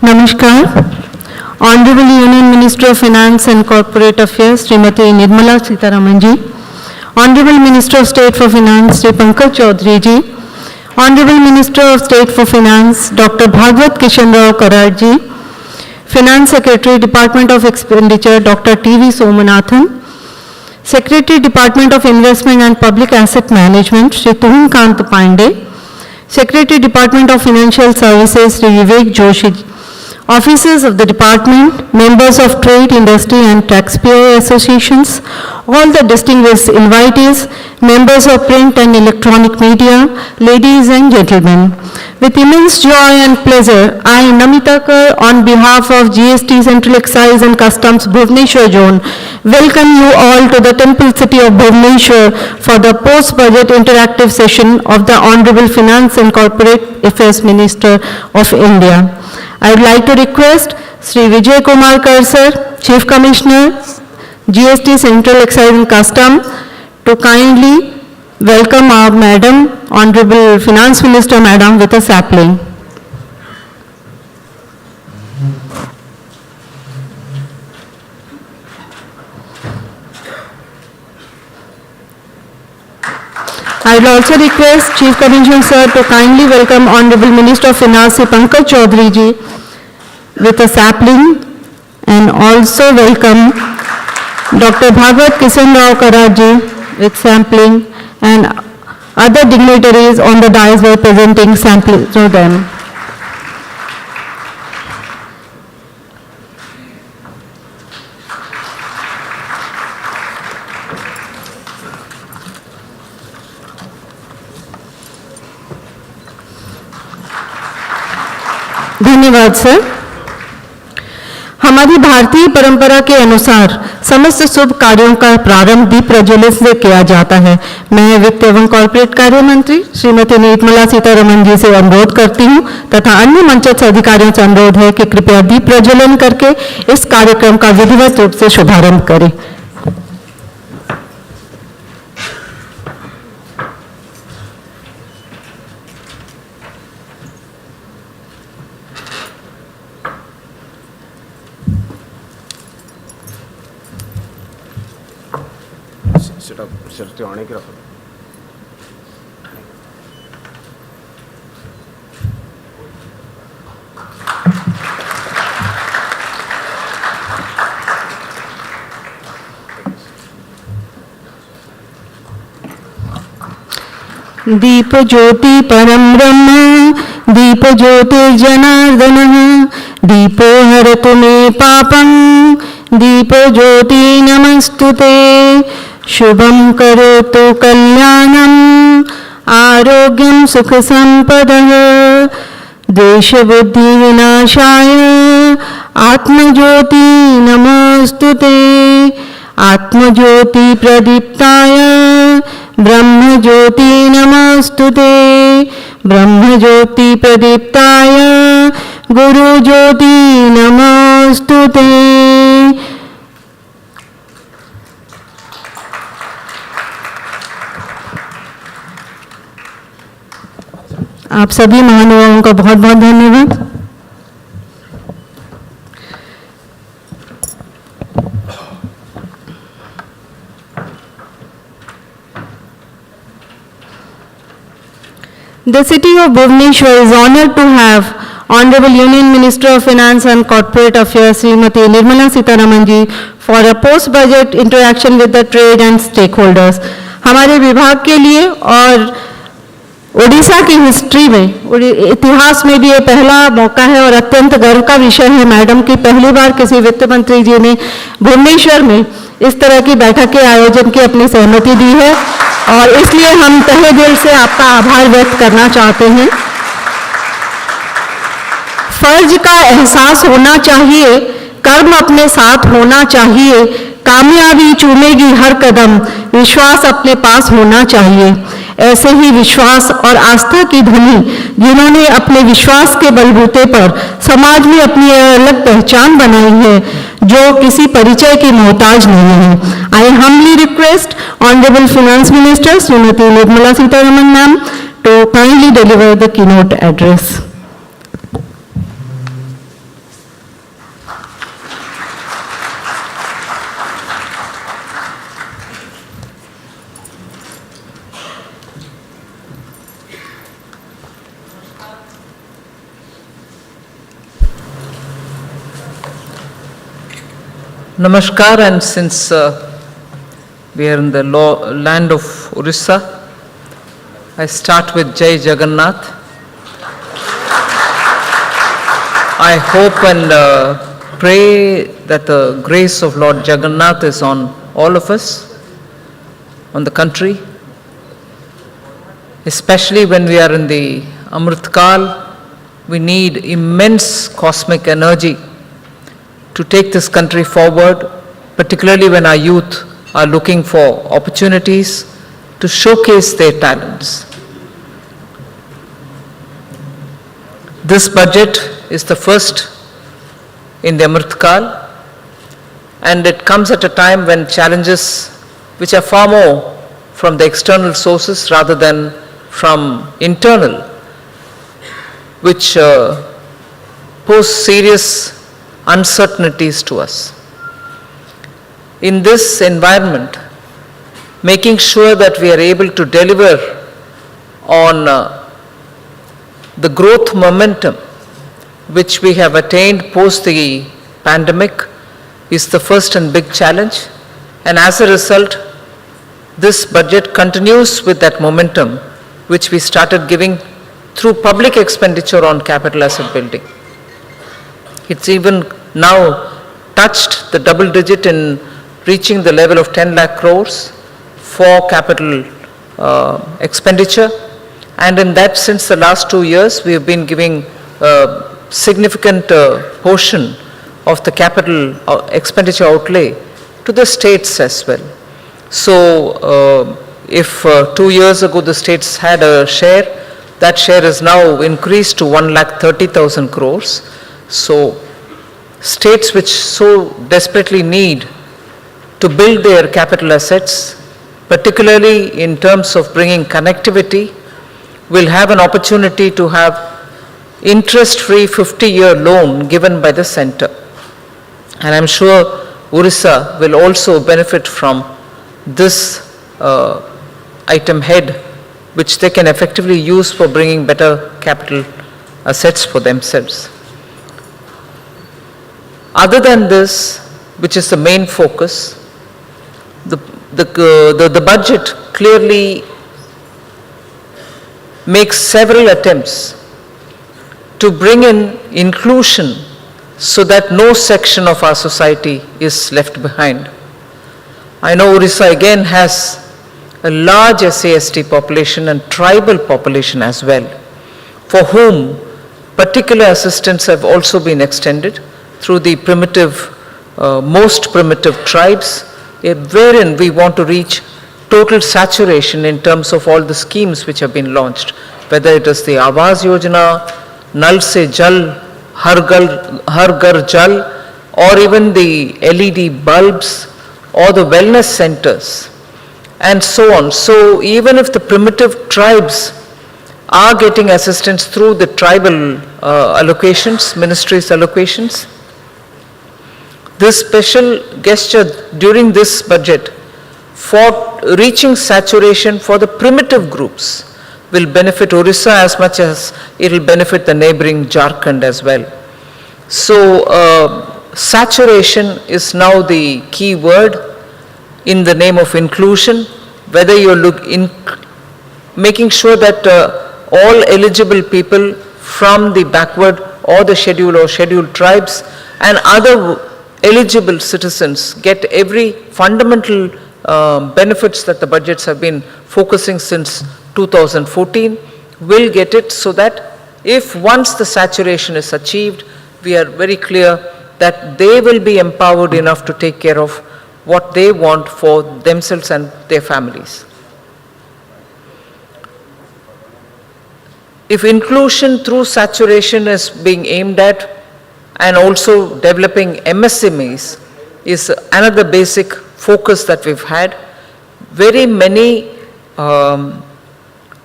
Namaskar. Honorable Union Minister of Finance and Corporate Affairs, Srimati Nirmala Sitharaman ji. Honorable Minister of State for Finance, Sri Pankaj Chaudhary ji. Honorable Minister of State for Finance, Dr. Bhagwat Kishan Rao Karad ji. Finance Secretary, Department of Expenditure, Dr. T.V. Somanathan. Secretary, Department of Investment and Public Asset Management, Sri Tuhun Kant Pandey. Secretary, Department of Financial Services, Sri Vivek Joshi. Officers of the department, members of trade, industry and taxpayer associations, all the distinguished invitees, members of print and electronic media, ladies and gentlemen. With immense joy and pleasure, I, Namita Kar, on behalf of GST Central Excise and Customs Bhubaneswar Zone, welcome you all to the temple city of Bhubaneswar for the post-budget interactive session of the Honorable Finance and Corporate Affairs Minister of India. I would like to request Sri Vijay Kumar Kar sir, Chief Commissioner, GST Central Excise and Customs, to kindly welcome our Madam, Honorable Finance Minister Madam, with a sapling. I will also request Chief Commissioner Sir to kindly welcome Honorable Minister of Finance Sri Pankaj Chaudhary ji with a sapling, and also welcome Dr. Bhagwat Kishan Rao Karaj ji with sampling, and other dignitaries on the dais were presenting samples to them. धन्यवाद sir. हमारी भारतीय परंपरा के अनुसार समस्त शुभ कार्यों का प्रारंभ दीप प्रज्वलन से किया जाता है। मैं वित्त एवं कॉर्पोरेट कार्य मंत्री श्रीमती निर्मला सीतारमण जी से अनुरोध करती हूं तथा अन्य मंचस्थ अधिकारियों से अनुरोध है कि कृपया दीप प्रज्वलन करके इस कार्यक्रम का विधिवत रूप से शुभारंभ करें। सेटा आने की रखो। दीप ज्योति परम ब्रह्म दीप ज्योतिर्जनार्दनः दीपो हरतु मे पापं दीप ज्योति नमस्तुते शुभं करोतु कल्याणं आरोग्यं सुख संपदः देश बुद्धि विनाशाय आत्मज्योति नमोस्तुते आत्मज्योति प्रदीप्ताय ब्रह्म ज्योति नमस्तुते ब्रह्म ज्योति प्रदीप्ताय गुरु ज्योति नमस्तुते। आप सभी महानुभावों का बहुत बहुत धन्यवाद। The city of Bhubaneswar is honored to have Honorable Union Minister of Finance and Corporate Affairs Srimati Nirmala Sitharaman ji for a post-budget interaction with the trade and stakeholders. हमारे विभाग के लिए और ओडिशा की हिस्ट्री में इतिहास में भी ये पहला मौका है और अत्यंत गर्व का विषय है मैडम की पहली बार किसी वित्त मंत्री जी ने भुवनेश्वर में इस तरह की बैठक के आयोजन की अपनी सहमति दी है और इसलिए हम तहे दिल से आपका आभार व्यक्त करना चाहते हैं। फर्ज का एहसास होना चाहिए, कर्म अपने साथ होना चाहिए, कामयाबी चूमेगी हर कदम, विश्वास अपने पास होना चाहिए। ऐसे ही विश्वास और आस्था की धनी जिन्होंने अपने विश्वास के बलबूते पर समाज में अपनी अलग पहचान बनाई है, जो किसी परिचय की मोहताज नहीं है। I humbly request honourable finance minister Shrimati Nirmala Sitharaman ma'am to kindly deliver the keynote address. Namaskar, and since we are in the land of Orissa, I start with Jai Jagannath. I hope and pray that the grace of Lord Jagannath is on all of us, on the country, especially when we are in the Amrit Kal. We need immense cosmic energy to take this country forward, particularly when our youth are looking for opportunities to showcase their talents. This budget is the first in the Amrit Kal, and it comes at a time when challenges which are far more from the external sources rather than from internal, which pose serious uncertainties to us. In this environment, making sure that we are able to deliver on the growth momentum which we have attained post the pandemic is the first and big challenge. And as a result, this budget continues with that momentum which we started giving through public expenditure on capital asset building. It's even now touched the double digit in reaching the level of 10 lakh crores for capital expenditure. And in that, since the last 2 years, we have been giving a significant portion of the capital expenditure outlay to the states as well. So if 2 years ago the states had a share, that share is now increased to 1,30,000 crores. So states which so desperately need to build their capital assets, particularly in terms of bringing connectivity, will have an opportunity to have interest-free 50-year loan given by the center. And I'm sure Orissa will also benefit from this item head, which they can effectively use for bringing better capital assets for themselves. Other than this, which is the main focus, the budget clearly makes several attempts to bring in inclusion so that no section of our society is left behind. I know Orissa again has a large SAST population and tribal population as well, for whom particular assistance have also been extended through the primitive, most primitive tribes, wherein we want to reach total saturation in terms of all the schemes which have been launched, whether it is the Awas Yojana, Nal Se Jal, Har Ghar Jal, or even the LED bulbs, or the wellness centers, and so on. So even if the primitive tribes are getting assistance through the tribal allocations, ministries allocations, this special gesture during this budget for reaching saturation for the primitive groups will benefit Orissa as much as it will benefit the neighboring Jharkhand as well. So saturation is now the key word in the name of inclusion, whether you're making sure that all eligible people from the backward or the scheduled tribes and other eligible citizens get every fundamental benefits that the budgets have been focusing since 2014, will get it, so that if once the saturation is achieved, we are very clear that they will be empowered enough to take care of what they want for themselves and their families. If inclusion through saturation is being aimed at, and also developing MSMEs is another basic focus that we've had, very many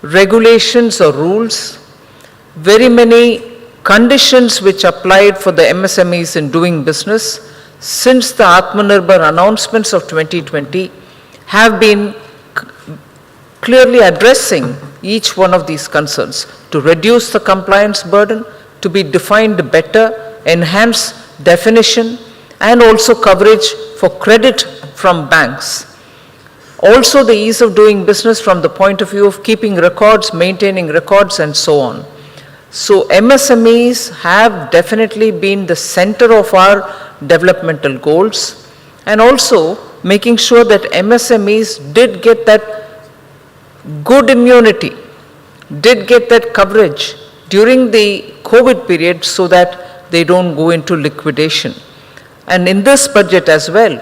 regulations or rules, very many conditions which applied for the MSMEs in doing business since the Atmanirbhar announcements of 2020 have been clearly addressing each one of these concerns to reduce the compliance burden, to be defined better, enhance definition, and also coverage for credit from banks. Also the ease of doing business from the point of view of keeping records, maintaining records, and so on. So MSMEs have definitely been the center of our developmental goals, and also making sure that MSMEs did get that good immunity, did get that coverage during the COVID period so that they don't go into liquidation. And in this budget as well,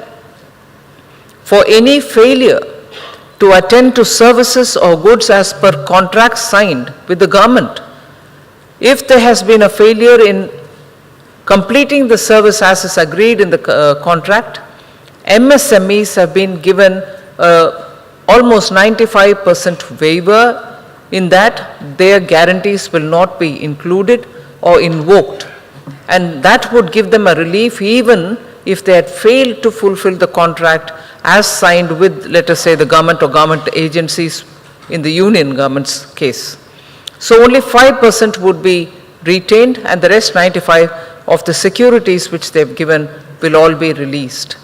for any failure to attend to services or goods as per contracts signed with the government, if there has been a failure in completing the service as is agreed in the contract, MSMEs have been given almost 95% waiver in that their guarantees will not be included or invoked. And that would give them a relief even if they had failed to fulfill the contract as signed with, let us say, the government or government agencies in the union government's case. So only 5% would be retained, and the rest 95 of the securities which they've given will all be released.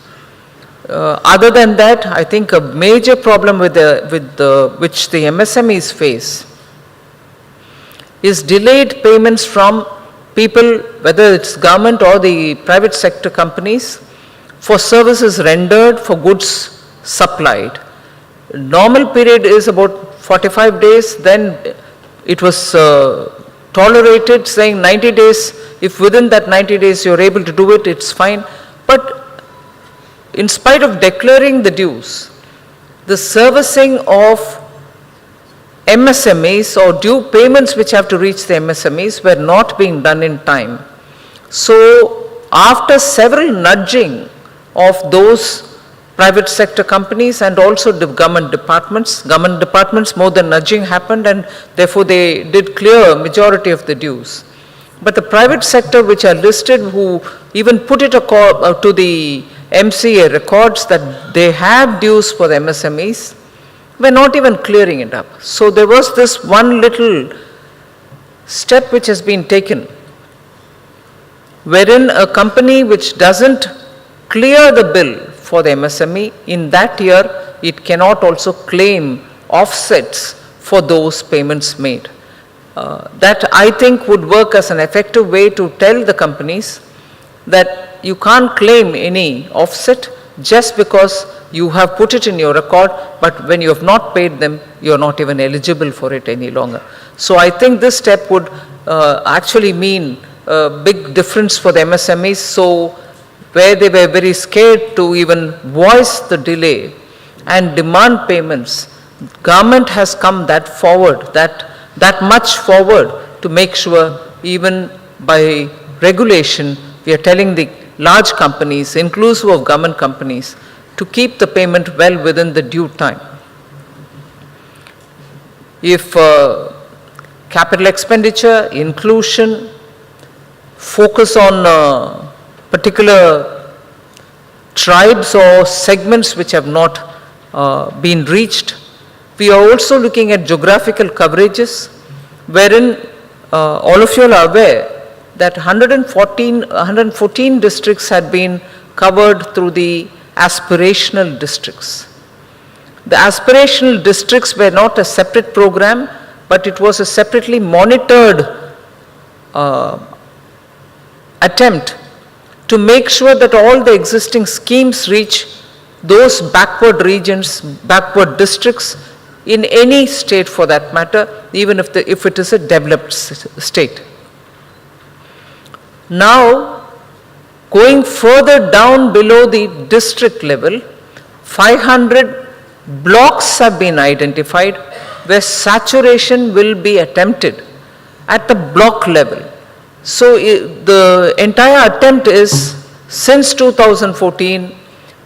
Other than that, I think a major problem which the MSMEs face is delayed payments from people, whether it's government or the private sector companies, for services rendered, for goods supplied. Normal period is about 45 days, then it was tolerated, saying 90 days, if within that 90 days you're able to do it, it's fine. But in spite of declaring the dues, the servicing of MSMEs or due payments which have to reach the MSMEs were not being done in time. So after several nudging of those private sector companies and also the government departments more than nudging happened, and therefore they did clear majority of the dues. But the private sector which are listed, who even put it to the MCA records that they have dues for the MSMEs, were not even clearing it up. So there was this one little step which has been taken, wherein a company which doesn't clear the bill for the MSME, in that year it cannot also claim offsets for those payments made. That I think would work as an effective way to tell the companies that you can't claim any offset just because you have put it in your record, but when you have not paid them, you're not even eligible for it any longer. So I think this step would actually mean a big difference for the MSMEs. So where they were very scared to even voice the delay and demand payments, government has come that forward, that much forward, to make sure even by regulation, we are telling the large companies, inclusive of government companies, to keep the payment well within the due time. If capital expenditure, inclusion, focus on particular tribes or segments which have not been reached. We are also looking at geographical coverages, wherein all of you are aware that 114 districts had been covered through the aspirational districts. The aspirational districts were not a separate program, but it was a separately monitored attempt to make sure that all the existing schemes reach those backward regions, backward districts in any state for that matter, even if it is a developed state. Now, going further down below the district level, 500 blocks have been identified where saturation will be attempted at the block level. So the entire attempt is, since 2014,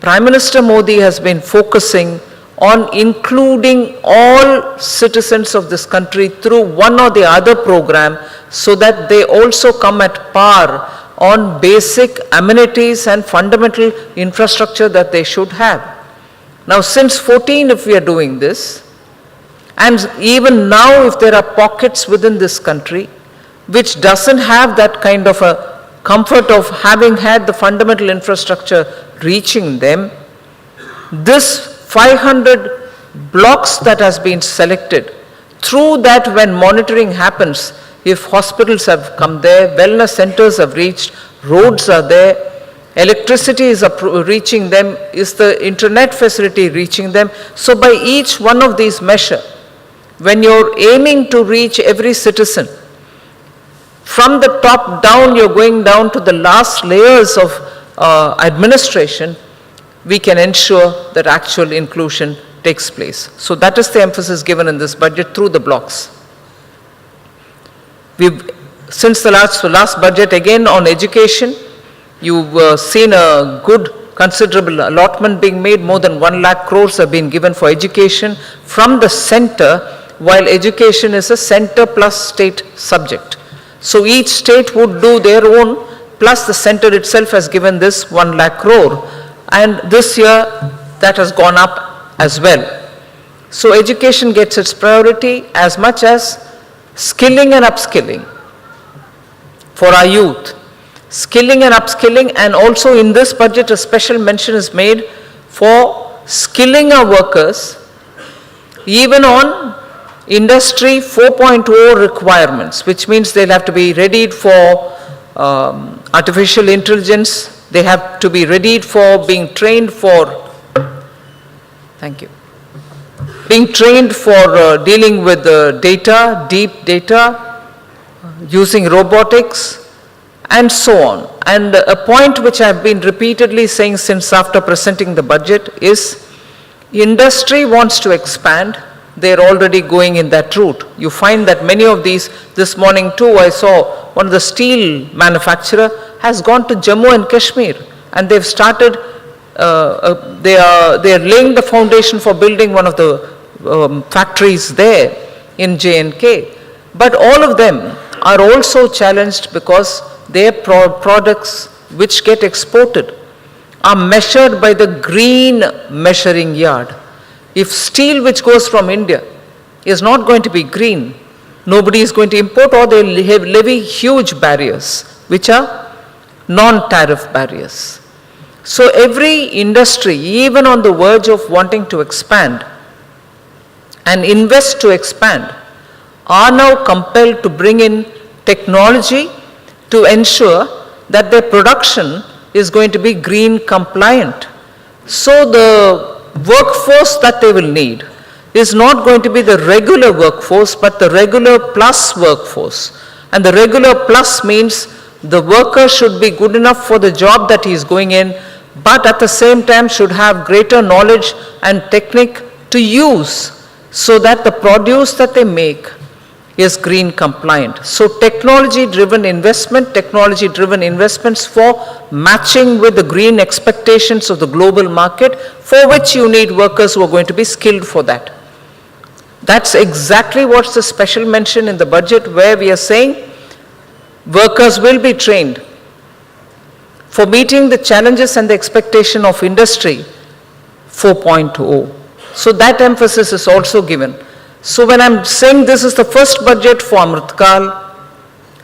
Prime Minister Modi has been focusing on including all citizens of this country through one or the other program, so that they also come at par on basic amenities and fundamental infrastructure that they should have. Now, since 14, if we are doing this, and even now if there are pockets within this country which doesn't have that kind of a comfort of having had the fundamental infrastructure reaching them, this 500 blocks that has been selected, through that when monitoring happens, if hospitals have come there, wellness centers have reached, roads are there, electricity is reaching them, is the internet facility reaching them. So by each one of these measures, when you're aiming to reach every citizen, from the top down, you're going down to the last layers of administration, we can ensure that actual inclusion takes place. So that is the emphasis given in this budget through the blocks. Since the last budget, again on education, you've seen a good considerable allotment being made. More than 1 lakh crores have been given for education from the center, while education is a center plus state subject. So each state would do their own, plus the center itself has given this 1 lakh crore. And this year that has gone up as well. So education gets its priority as much as skilling and upskilling for our youth. Skilling and upskilling, and also in this budget a special mention is made for skilling our workers even on Industry 4.0 requirements, which means they'll have to be readied for artificial intelligence, they have to be readied for being trained for, thank you, being trained for dealing with data, deep data, using robotics, and so on. And a point which I have been repeatedly saying since after presenting the budget is, industry wants to expand. They're already going in that route. You find that many of these, this morning too, I saw one of the steel manufacturer has gone to Jammu and Kashmir, and they've started, they are laying the foundation for building one of the factories there in J&K. But all of them are also challenged because their products which get exported are measured by the green measuring yard. If steel which goes from India is not going to be green, nobody is going to import, or they levy huge barriers which are non-tariff barriers. So every industry, even on the verge of wanting to expand and invest to expand, are now compelled to bring in technology to ensure that their production is going to be green compliant. So the workforce that they will need is not going to be the regular workforce, but the regular plus workforce. And the regular plus means the worker should be good enough for the job that he is going in, but at the same time should have greater knowledge and technique to use so that the produce that they make is green compliant. So technology-driven investments for matching with the green expectations of the global market, for which you need workers who are going to be skilled for that. That's exactly what's the special mention in the budget, where we are saying workers will be trained for meeting the challenges and the expectation of Industry 4.0. So that emphasis is also given. So when I'm saying this is the first budget for Amritkal,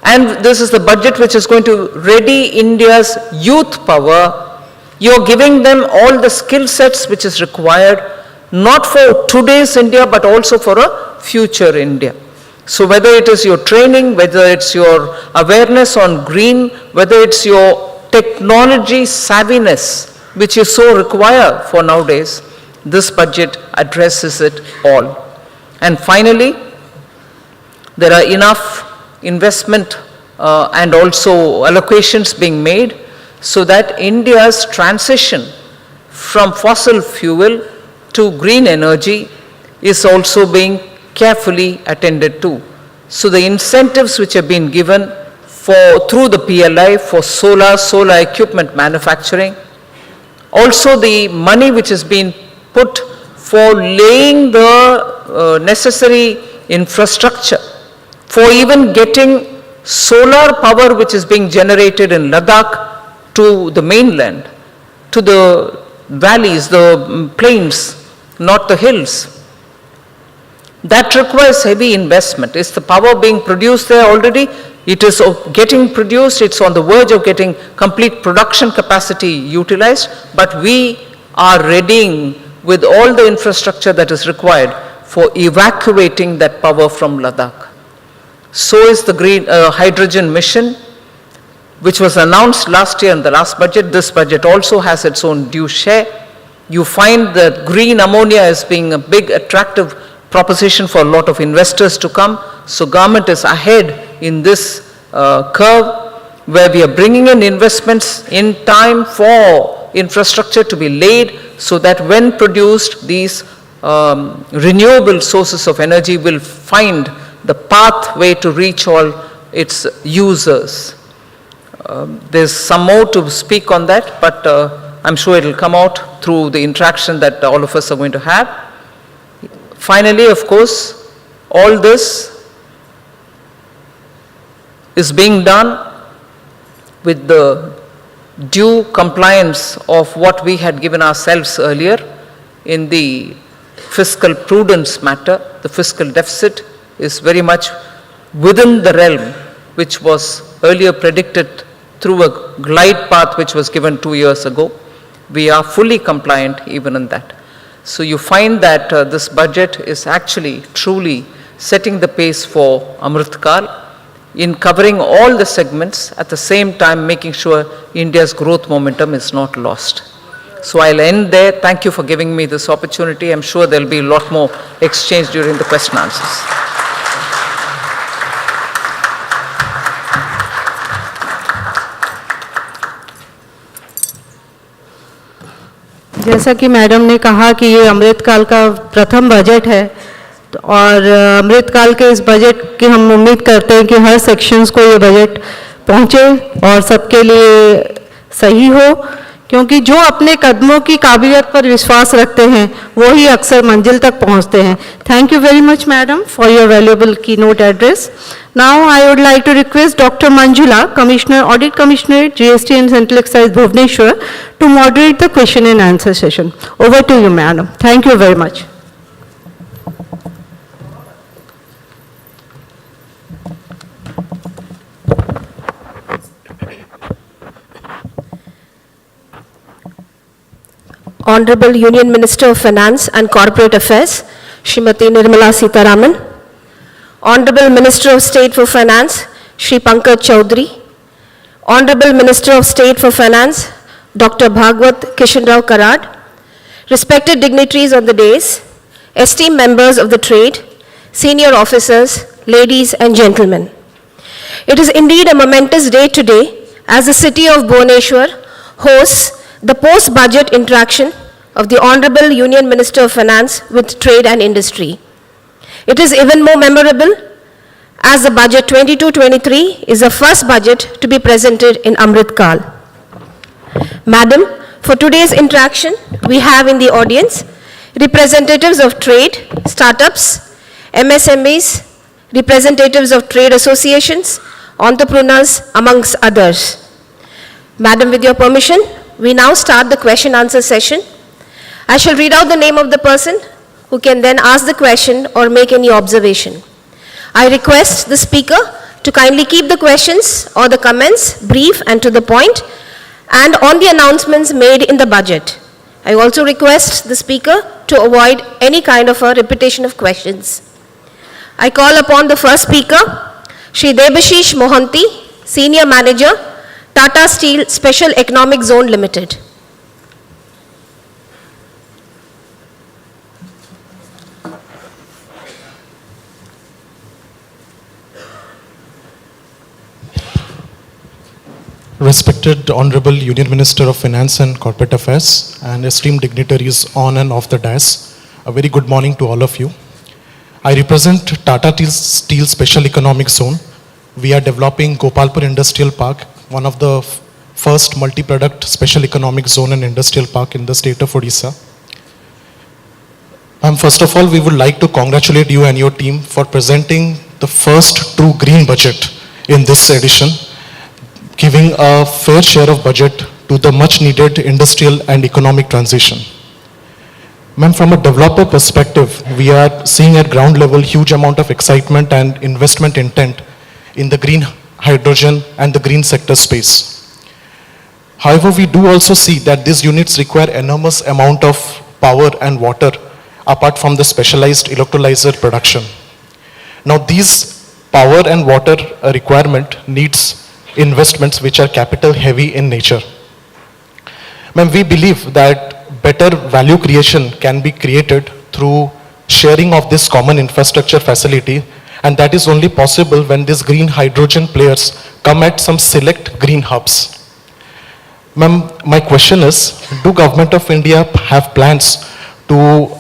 and this is the budget which is going to ready India's youth power, you're giving them all the skill sets which is required, not for today's India, but also for a future India. So whether it is your training, whether it's your awareness on green, whether it's your technology savviness, which you so require for nowadays, this budget addresses it all. And finally, there are enough investment and also allocations being made so that India's transition from fossil fuel to green energy is also being carefully attended to. So the incentives which have been given through the PLI for solar equipment manufacturing, also the money which has been put for laying the necessary infrastructure, for even getting solar power which is being generated in Ladakh to the mainland, to the valleys, the plains, not the hills. That requires heavy investment. Is the power being produced there already? It is getting produced, it's on the verge of getting complete production capacity utilized, but we are readying with all the infrastructure that is required for evacuating that power from Ladakh. So is the green hydrogen mission, which was announced last year in the last budget. This budget also has its own due share. You find that green ammonia as being a big attractive proposition for a lot of investors to come. So government is ahead in this curve, where we are bringing in investments in time for infrastructure to be laid, so that when produced, these renewable sources of energy will find the pathway to reach all its users. There's some more to speak on that, but I'm sure it will come out through the interaction that all of us are going to have. Finally, of course, all this is being done with the due compliance of what we had given ourselves earlier in the fiscal prudence matter. The fiscal deficit is very much within the realm which was earlier predicted through a glide path which was given 2 years ago. We are fully compliant even in that. So you find that this budget is actually truly setting the pace for Amrit Kal in covering all the segments, at the same time making sure India's growth momentum is not lost. So I'll end there. Thank you for giving me this opportunity. I'm sure there'll be a lot more exchange during the question answers. जैसा कि madam ने कहा कि ये अमृतकाल का प्रथम budget है और अमृतकाल के इस बजट की हम उम्मीद करते हैं कि हर सेक्शंस को ये बजट पहुंचे और सबके लिए सही हो, क्योंकि जो अपने कदमों की काबिलियत पर विश्वास रखते हैं वो ही अक्सर मंजिल तक पहुंचते हैं. Thank you very much madam for your valuable keynote address. Now I would like to request doctor Manjula, commissioner, audit commissionerate, GST and central excise Bhubaneswar, to moderate the question and answer session. Over to you, madam. Thank you very much. Honorable Union Minister of Finance and Corporate Affairs, Srimati Nirmala Sitharaman. Honorable Minister of State for Finance, Shri Pankaj Chaudhary. Honorable Minister of State for Finance, Dr. Bhagwat Kishan Rao Karad, respected dignitaries on the dais, esteemed members of the trade, senior officers, ladies and gentlemen. It is indeed a momentous day today as the city of Bhubaneswar hosts the post-budget interaction of the Honorable Union Minister of Finance with Trade and Industry. It is even more memorable as the budget 22-23 is the first budget to be presented in Amrit Kal. Madam, for today's interaction, we have in the audience representatives of trade, startups, MSMEs, representatives of trade associations, entrepreneurs, amongst others. Madam, with your permission, we now start the question answer session. I shall read out the name of the person who can then ask the question or make any observation. I request the speaker to kindly keep the questions or the comments brief and to the point, and on the announcements made in the budget. I also request the speaker to avoid any kind of a repetition of questions. I call upon the first speaker, Shri Debashish Mohanty, Senior Manager, Tata Steel Special Economic Zone Limited. Respected Honorable Union Minister of Finance and Corporate Affairs and esteemed dignitaries on and off the dais, a very good morning to all of you. I represent Tata Steel Special Economic Zone. We are developing Gopalpur Industrial Park, one of the first multi-product special economic zone and industrial park in the state of Odisha. First of all, we would like to congratulate you and your team for presenting the first true green budget in this edition, giving a fair share of budget to the much needed industrial and economic transition. Ma'am, from a developer perspective, we are seeing at ground level huge amount of excitement and investment intent in the green hydrogen and the green sector space. However, we do also see that these units require enormous amount of power and water apart from the specialized electrolyzer production. Now, these power and water requirement needs investments which are capital heavy in nature. Ma'am, we believe that better value creation can be created through sharing of this common infrastructure facility, and that is only possible when these green hydrogen players come at some select green hubs. Ma'am, my question is, do Government of India have plans to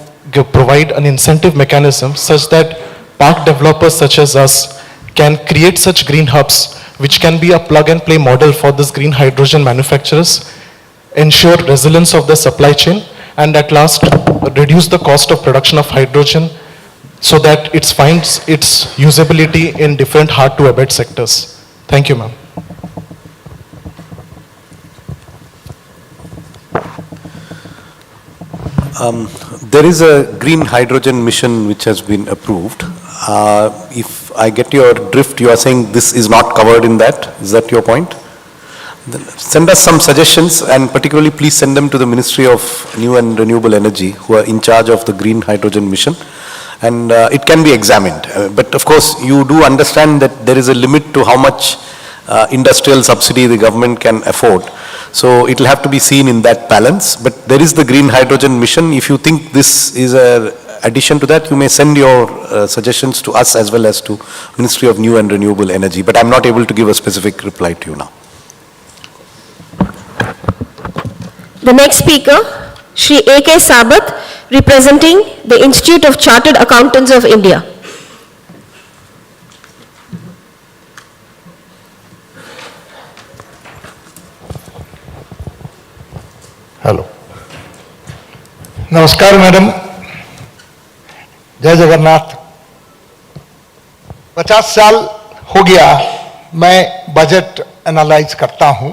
provide an incentive mechanism such that park developers such as us can create such green hubs which can be a plug-and-play model for this green hydrogen manufacturers, ensure resilience of the supply chain, and at last reduce the cost of production of hydrogen so that it finds its usability in different hard-to-abate sectors. Thank you, ma'am. There is a green hydrogen mission which has been approved. If I get your drift, you are saying this is not covered in that. Is that your point? Then send us some suggestions, and particularly please send them to the Ministry of New and Renewable Energy, who are in charge of the green hydrogen mission, and it can be examined. But of course, you do understand that there is a limit to how much industrial subsidy the government can afford. So it will have to be seen in that balance. But there is the green hydrogen mission. If you think this is a addition to that, you may send your suggestions to us as well as to Ministry of New and Renewable Energy. But I'm not able to give a specific reply to you now. The next speaker, Shri A.K. Sabath, representing the Institute of Chartered Accountants of India. Hello, नमस्कार madam, जय जगन्नाथ। 50 साल हो गया मैं budget analyse करता हूं,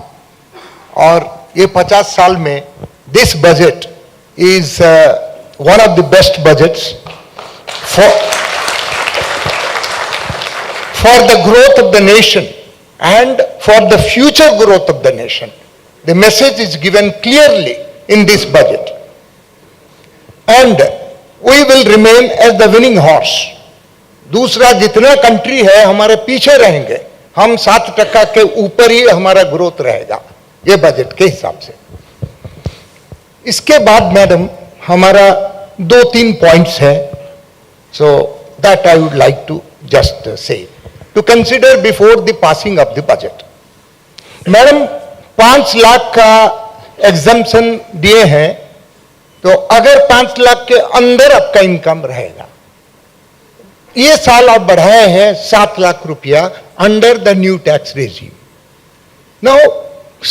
और ये 50 साल में this budget is one of the best budgets for the growth of the nation and for the future growth of the nation. The message is given clearly in this budget. And we will remain as the winning horse. दूसरा जितना country है हमारे पीछे रहेंगे, हम 7% के ऊपर ही हमारा ग्रोथ रहेगा ये बजट के हिसाब से। इसके बाद मैडम हमारा 2-3 पॉइंट्स है, so that I would like to just say to consider before the passing of the budget. Madam 5 lakh का एग्जम्पशन दिए हैं, तो अगर 5 लाख के अंदर आपका इनकम रहेगा, ये साल आप बढ़ाए हैं 7 लाख रुपया under the new tax regime. Now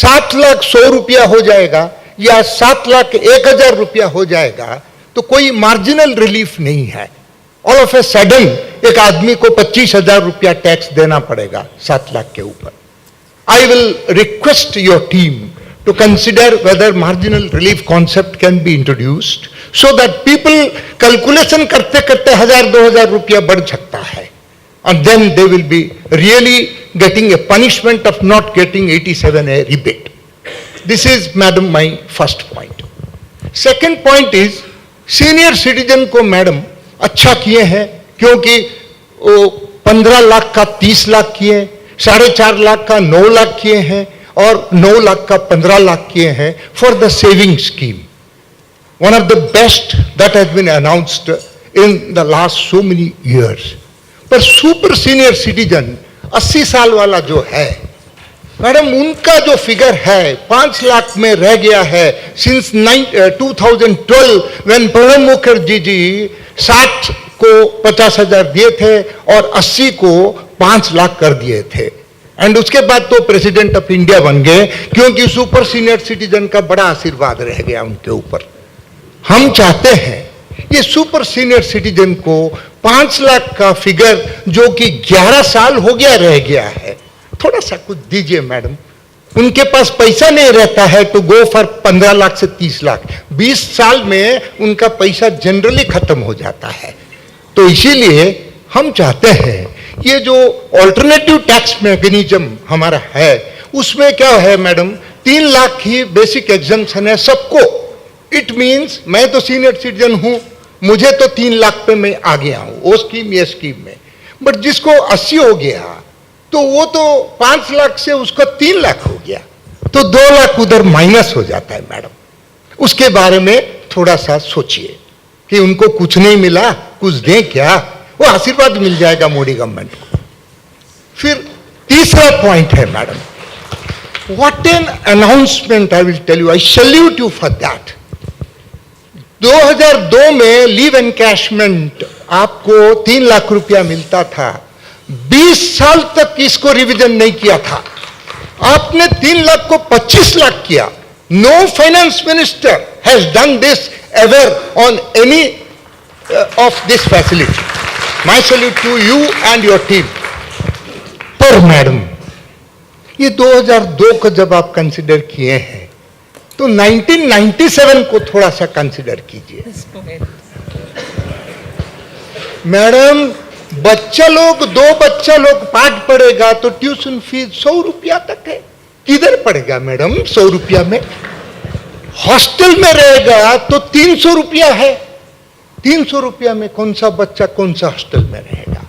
7 lakh 100 रुपया हो जाएगा या 7 लाख 1,000 रुपया हो जाएगा, तो कोई मार्जिनल रिलीफ नहीं है। ऑल ऑफ ए सडन एक आदमी को 25,000 रुपया टैक्स देना पड़ेगा 7 लाख के ऊपर। I will request your team to consider whether marginal relief concept can be introduced so that people calculation करते करते 1,000-2,000 रुपया बढ़ सकता है, and then they will be really getting a punishment of not getting 87A rebate. This is madam my first point. Second point is senior citizen को madam अच्छा किए हैं, क्योंकि 15 लाख का 30 लाख किए, 4.5 लाख का 9 लाख किए हैं, और 9 लाख का 15 लाख किए हैं for the saving scheme, one of the best that has been announced in the last so many years. पर सुपर सीनियर सिटीजन 80 साल वाला जो है मैडम, उनका जो फिगर है 5 लाख में रह गया है सिंस 2012 व्हेन प्रणब मुखर्जी जी 60 को 50,000 दिए थे और 80 को 5 लाख कर दिए थे, एंड उसके बाद तो प्रेसिडेंट ऑफ इंडिया बन गए, क्योंकि सुपर सीनियर सिटीजन का बड़ा आशीर्वाद रह गया उनके ऊपर। हम चाहते हैं ये सुपर सीनियर सिटीजन को 5 लाख का फिगर जो कि 11 साल हो गया रह गया है, थोड़ा सा कुछ दीजिए मैडम। उनके पास पैसा नहीं रहता है टू गो फॉर 15 लाख से 30 लाख, 20 साल में उनका पैसा जनरली खत्म हो जाता है। तो इसीलिए हम चाहते हैं ये जो ऑल्टरनेटिव टैक्स मैकेनिज्म हमारा है उसमें क्या है मैडम, 3 लाख ही बेसिक एग्जम्पशन है सबको। इट मीन्स मैं तो सीनियर सिटीजन हूं, मुझे तो 3 लाख पे मैं आ गया हूं वो स्कीम ये स्कीम में, बट जिसको 80 हो गया तो वो तो 5 लाख से उसका 3 लाख हो गया, तो 2 लाख उधर माइनस हो जाता है मैडम। उसके बारे में थोड़ा सा सोचिए कि उनको कुछ नहीं मिला, कुछ दें क्या, वो आशीर्वाद मिल जाएगा मोदी गवर्नमेंट को। फिर तीसरा पॉइंट है madam, what an announcement, I will tell you, I salute you for that. 2002 में लीव एनकैशमेंट आपको 3 लाख रुपया मिलता था, 20 साल तक इसको रिवीजन नहीं किया था, आपने 3 लाख को 25 लाख किया। No finance minister has done this ever on any of this facility. My salute to you and your team. पर मैडम ये 2002 को जब आप कंसिडर किए हैं तो 1997 को थोड़ा सा कंसिडर कीजिए। मैडम, दो बच्चा लोग पाठ पढ़ेगा तो ट्यूशन फीस 100 रुपया तक है। किधर पढ़ेगा मैडम 100 रुपया में? हॉस्टल में रहेगा तो 300 रुपया है। 300 रुपया में कौन सा बच्चा कौन सा हॉस्टल में रहेगा?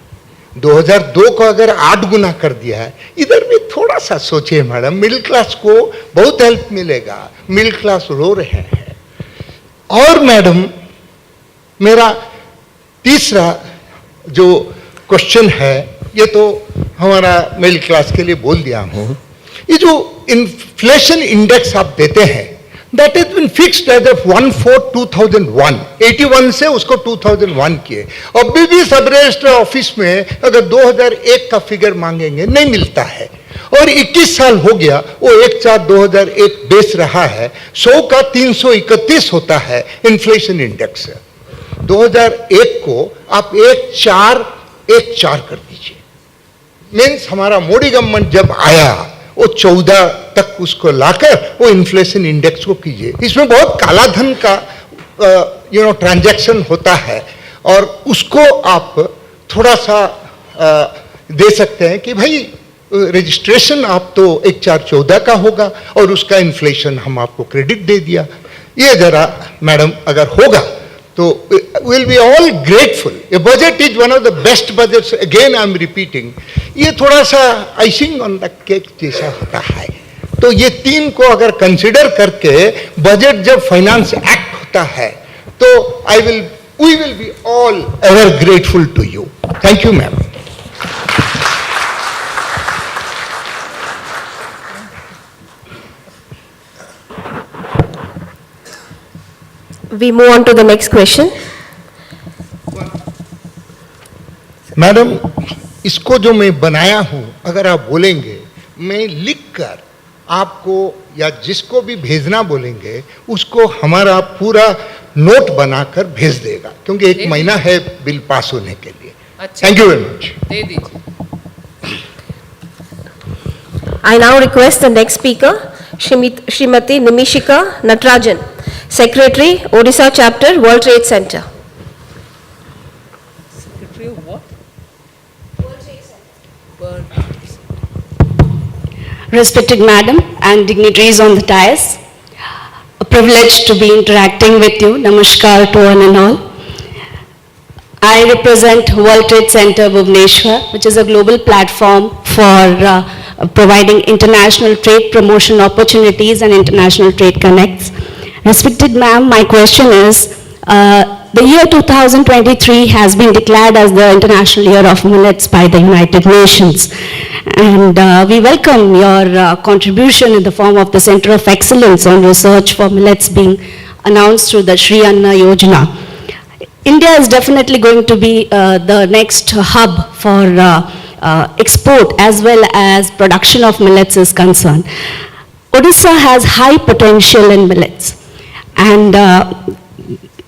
2002 को अगर 8 गुना कर दिया है, इधर भी थोड़ा सा सोचिए मैडम। मिडिल क्लास को बहुत हेल्प मिलेगा। मिडिल क्लास रो रहे हैं। और मैडम, मेरा तीसरा जो क्वेश्चन है, ये तो हमारा मिडिल क्लास के लिए बोल दिया हूं। ये जो इन्फ्लेशन इंडेक्स आप देते हैं, that is been fixed as of 1/4/2001। 81 से उसको 2001 किए। अभी भी सब रजिस्टर ऑफिस में अगर 2001 का फिगर मांगेंगे नहीं मिलता है। और 21 साल हो गया, वो 1/4/2001 बेस रहा है। 100 का 331 होता है इन्फ्लेशन इंडेक्स। 2001 को आप 1/4 कर दीजिए। मीन्स हमारा मोदी गवर्नमेंट जब आया, वो 14 तक उसको लाकर वो इन्फ्लेशन इंडेक्स को कीजिए। इसमें बहुत काला धन का ट्रांजैक्शन होता है, और उसको आप थोड़ा सा दे सकते हैं कि भाई रजिस्ट्रेशन आप तो 1/4/14 का होगा और उसका इन्फ्लेशन हम आपको क्रेडिट दे दिया। ये जरा मैडम अगर होगा तो we'll be all grateful. A budget is one of the best budgets. Again I am repeating. ये थोड़ा सा आइसिंग ऑन द केक जैसा होता है। तो ये 3 को अगर कंसिडर करके बजट जब फाइनेंस एक्ट होता है, तो we will be all ever grateful to you. Thank you, ma'am. We move on to the next question. Madam, इसको जो मैं बनाया हूं, अगर आप बोलेंगे, मैं लिखकर आपको या जिसको भी भेजना बोलेंगे उसको हमारा पूरा नोट बनाकर भेज देगा, क्योंकि 1 महीना है बिल पास होने के लिए। Thank you very much. दे दीजिए। I now request the next speaker, Srimati Nimishika Natarajan, Secretary, Odisha Chapter, World Trade Center. Secretary of what? Respected Madam and dignitaries on the dais, a privilege to be interacting with you. Namaskar to one and all. I represent World Trade Center Bhubaneswar, which is a global platform for providing international trade promotion opportunities and international trade connects. Respected ma'am, my question is, the year 2023 has been declared as the International Year of Millets by the United Nations. And we welcome your contribution in the form of the Center of Excellence on Research for Millets being announced through the Shri Anna Yojana. India is definitely going to be the next hub for export as well as production of millets is concerned. Odisha has high potential in millets, and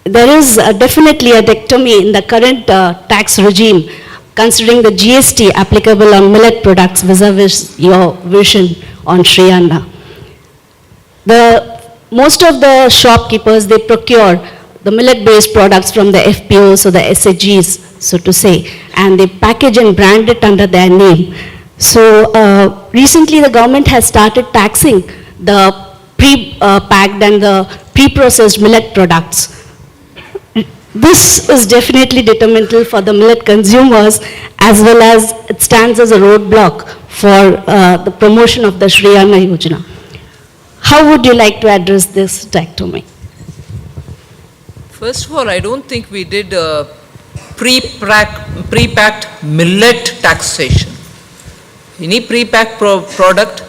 there is definitely a dichotomy in the current tax regime considering the GST applicable on millet products vis-a-vis your vision on Shri Anna. Most of the shopkeepers, they procure the millet-based products from the FPOs or the SHGs, so to say, and they package and brand it under their name. So recently the government has started taxing the pre-packed and the pre-processed millet products. This is definitely detrimental for the millet consumers, as well as it stands as a roadblock for the promotion of the Shri Anna Yojana. How would you like to address this dichotomy? First of all, I don't think we did pre-packed millet taxation. Any pre-packed product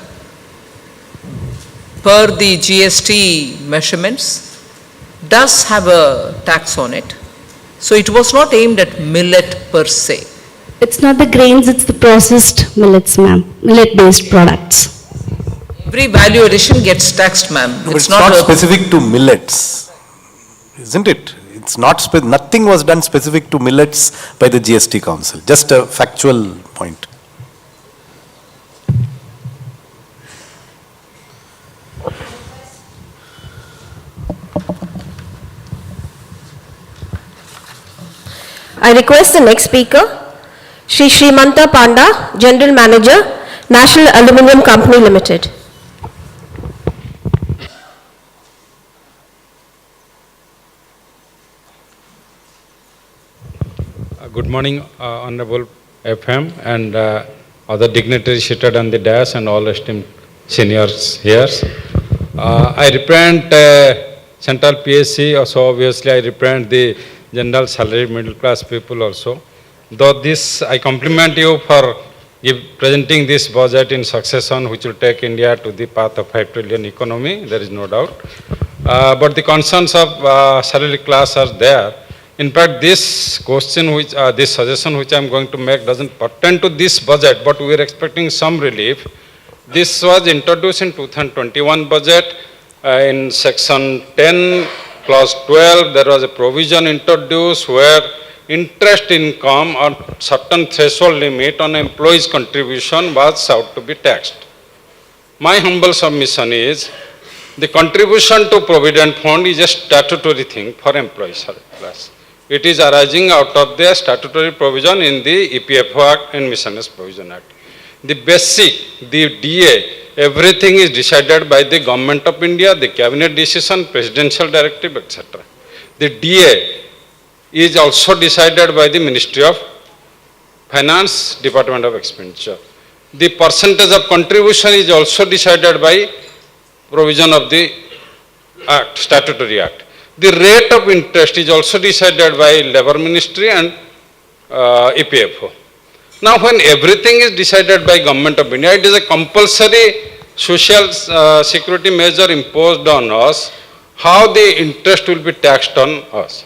per the GST measurements does have a tax on it. So it was not aimed at millet per se. It's not the grains, it's the processed millets, ma'am, millet-based products. Every value addition gets taxed, ma'am. No, it's not specific to millets, isn't it? It's not, nothing was done specific to millets by the GST Council, just a factual point. I request the next speaker, Shri Srimanta Panda, General Manager, National Aluminium Company Limited. Good morning, Honorable FM and other dignitaries seated on the dais and all esteemed seniors here. I represent Central PSC, also obviously I represent the general salary middle class people also. Though this, I compliment you for presenting this budget in succession which will take India to the path of 5 trillion economy, there is no doubt. But the concerns of salary class are there. In fact, this question, this suggestion which I am going to make doesn't pertain to this budget, but we are expecting some relief. This was introduced in 2021 budget. In section 10, clause 12, there was a provision introduced where interest income or certain threshold limit on employees' contribution was sought to be taxed. My humble submission is, the contribution to Provident Fund is a statutory thing for employees class. It is arising out of the statutory provision in the EPFO Act and Miscellaneous Provision Act. The basic, the DA, everything is decided by the Government of India, the Cabinet decision, Presidential Directive, etc. The DA is also decided by the Ministry of Finance, Department of Expenditure. The percentage of contribution is also decided by provision of the Act, Statutory Act. The rate of interest is also decided by Labour Ministry and EPFO. Now, when everything is decided by Government of India, it is a compulsory social security measure imposed on us, how the interest will be taxed on us.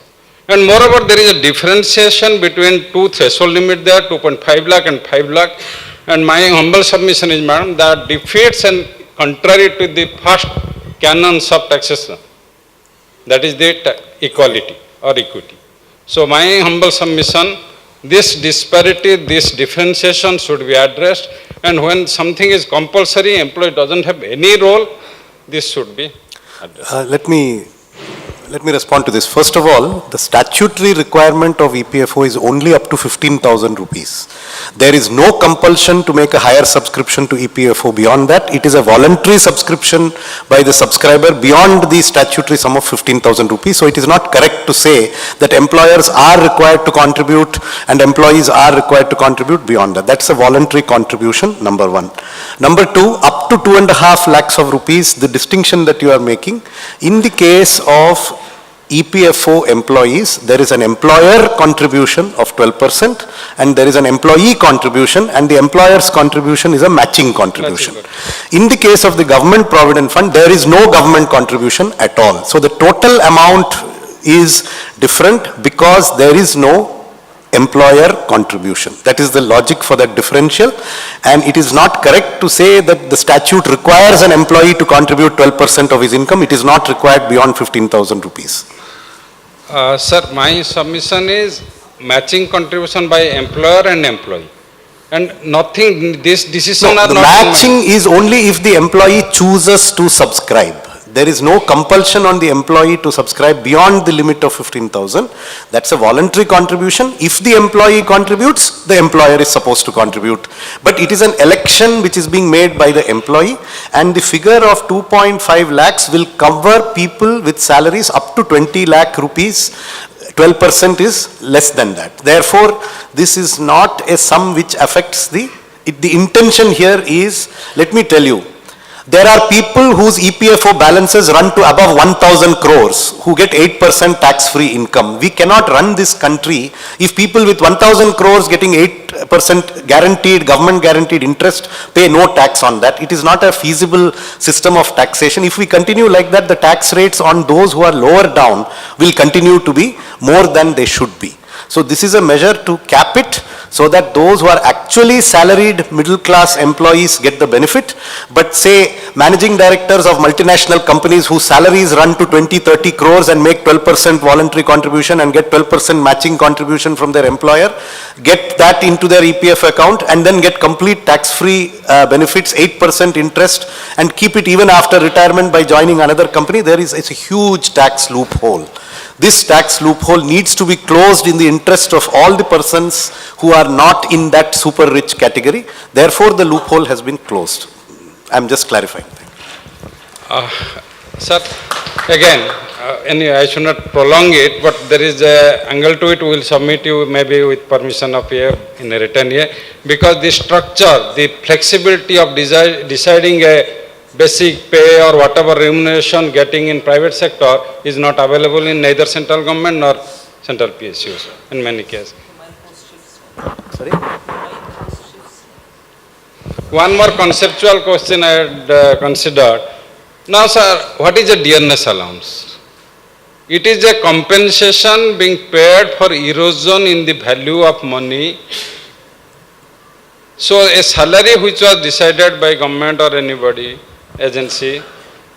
And moreover, there is a differentiation between two threshold limit there, 2.5 lakh and 5 lakh. And my humble submission is, madam, that defeats and contrary to the first canons of taxation, that is the equality or equity. So my humble submission, this disparity, this differentiation should be addressed, and when something is compulsory, employee doesn't have any role, this should be addressed. Let me respond to this. First of all, the statutory requirement of EPFO is only up to 15,000 rupees. There is no compulsion to make a higher subscription to EPFO beyond that. It is a voluntary subscription by the subscriber beyond the statutory sum of 15,000 rupees. So it is not correct to say that employers are required to contribute and employees are required to contribute beyond that. That's a voluntary contribution, number one. Number two, up to 2.5 lakhs of rupees, the distinction that you are making, in the case of EPFO employees, there is an employer contribution of 12% and there is an employee contribution, and the employer's contribution is a matching contribution. In the case of the government provident fund, there is no government contribution at all. So the total amount is different because there is no employer contribution. That is the logic for that differential, and it is not correct to say that the statute requires an employee to contribute 12% of his income. It is not required beyond 15,000 rupees. Sir, my submission is matching contribution by employer and employee. And nothing, this decision are The not... matching is only if the employee chooses to subscribe. There is no compulsion on the employee to subscribe beyond the limit of 15,000. That's a voluntary contribution. If the employee contributes, the employer is supposed to contribute. But it is an election which is being made by the employee, and the figure of 2.5 lakhs will cover people with salaries up to 20 lakh rupees. 12% is less than that. Therefore, this is not a sum which affects the intention here is, let me tell you, there are people whose EPFO balances run to above 1,000 crores who get 8% tax-free income. We cannot run this country if people with 1,000 crores getting 8% guaranteed, government guaranteed interest pay no tax on that. It is not a feasible system of taxation. If we continue like that, the tax rates on those who are lower down will continue to be more than they should be. So this is a measure to cap it so that those who are actually salaried middle class employees get the benefit. But say managing directors of multinational companies whose salaries run to 20-30 crores and make 12% voluntary contribution and get 12% matching contribution from their employer, get that into their EPF account and then get complete tax-free benefits, 8% interest, and keep it even after retirement by joining another company. There is, it's a huge tax loophole. This tax loophole needs to be closed in the interest of all the persons who are not in that super rich category. Therefore, the loophole has been closed. I'm just clarifying. Sir, again, anyway, I should not prolong it, but there is a angle to it. We will submit you maybe with permission of here in a written here, because the structure, the flexibility of deciding a basic pay or whatever remuneration getting in private sector is not available in neither central government nor central PSUs in many cases. Sorry? One more conceptual question I had considered. Now, sir, what is a dearness allowance? It is a compensation being paid for erosion in the value of money. So, a salary which was decided by government or anybody, agency,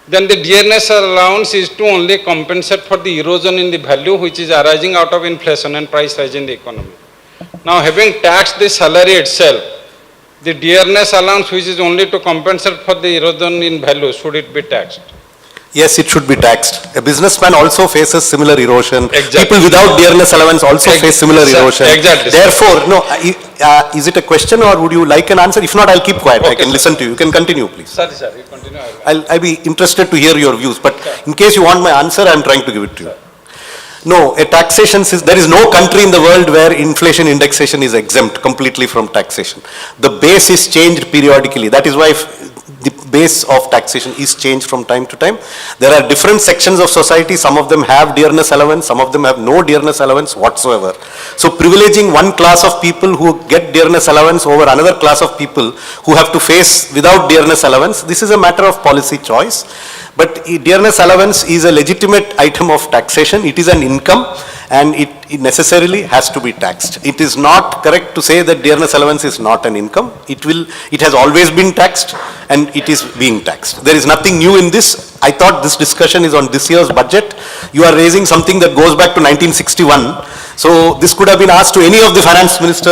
then the dearness allowance is to only compensate for the erosion in the value which is arising out of inflation and price rise in the economy. Now, having taxed the salary itself, the dearness allowance which is only to compensate for the erosion in value, should it be taxed? Yes, it should be taxed. A businessman also faces similar erosion. Exactly. People without dearness allowance also face similar Sir, erosion. exactly, sir. Therefore, no, is it a question or would you like an answer? If not, I'll keep quiet. Okay, I can sir. listen to you. You can continue, please. Sorry, sir, you continue. I'll be interested to hear your views, but in case you want my answer, I'm trying to give it to you. No, a taxation, there is no country in the world where inflation indexation is exempt completely from taxation. The base is changed periodically. That is why the base of taxation is changed from time to time. There are different sections of society. Some of them have dearness allowance, some of them have no dearness allowance whatsoever. So privileging one class of people who get dearness allowance over another class of people who have to face without dearness allowance, this is a matter of policy choice. But dearness allowance is a legitimate item of taxation. It is an income and it necessarily has to be taxed. It is not correct to say that dearness allowance is not an income. It has always been taxed and it is being taxed. There is nothing new in this. I thought this discussion is on this year's budget. You are raising something that goes back to 1961. So this could have been asked to any of the finance ministers